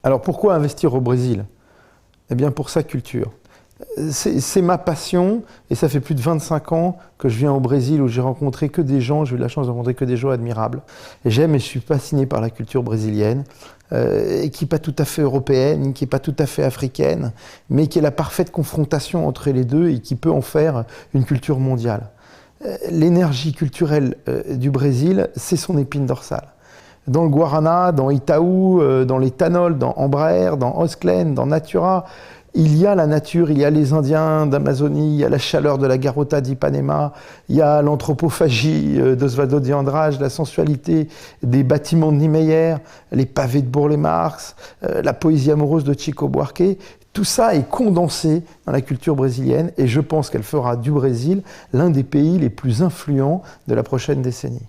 Alors pourquoi investir au Brésil? Eh bien pour sa culture. C'est ma passion et ça fait plus de 25 ans que je viens au Brésil où j'ai rencontré que des gens, j'ai eu la chance de rencontrer que des gens admirables. Et j'aime et je suis fasciné par la culture brésilienne, qui n'est pas tout à fait européenne, qui n'est pas tout à fait africaine, mais qui est la parfaite confrontation entre les deux et qui peut en faire une culture mondiale. L'énergie culturelle du Brésil, c'est son épine dorsale. Dans le Guarana, dans Itaú, dans l'éthanol, dans Embraer, dans Osklen, dans Natura, il y a la nature, il y a les Indiens d'Amazonie, il y a la chaleur de la Garota d'Ipanema, il y a l'anthropophagie d'Osvaldo de Andrade, la sensualité des bâtiments de Niemeyer, les pavés de Burle-Marx, la poésie amoureuse de Chico Buarque. Tout ça est condensé dans la culture brésilienne et je pense qu'elle fera du Brésil l'un des pays les plus influents de la prochaine décennie.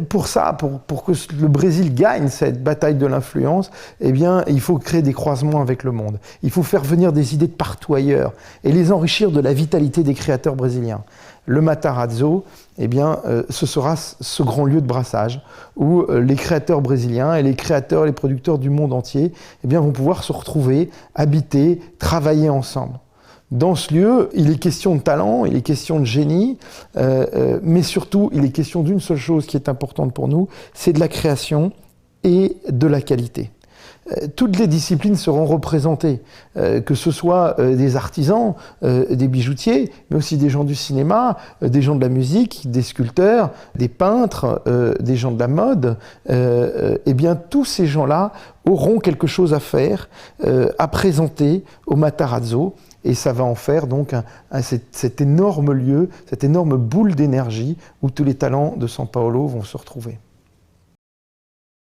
Pour ça, pour que le Brésil gagne cette bataille de l'influence, eh bien, il faut créer des croisements avec le monde. Il faut faire venir des idées de partout ailleurs et les enrichir de la vitalité des créateurs brésiliens. Le Matarazzo, eh bien, ce sera ce grand lieu de brassage où les créateurs brésiliens et les créateurs, les producteurs du monde entier, eh bien, vont pouvoir se retrouver, habiter, travailler ensemble. Dans ce lieu, il est question de talent, il est question de génie, mais surtout, il est question d'une seule chose qui est importante pour nous, c'est de la création et de la qualité. Toutes les disciplines seront représentées, que ce soit des artisans, des bijoutiers, mais aussi des gens du cinéma, des gens de la musique, des sculpteurs, des peintres, des gens de la mode. Eh bien, tous ces gens-là auront quelque chose à faire, à présenter au Matarazzo. Et ça va en faire donc cet énorme lieu, cette énorme boule d'énergie où tous les talents de São Paulo vont se retrouver.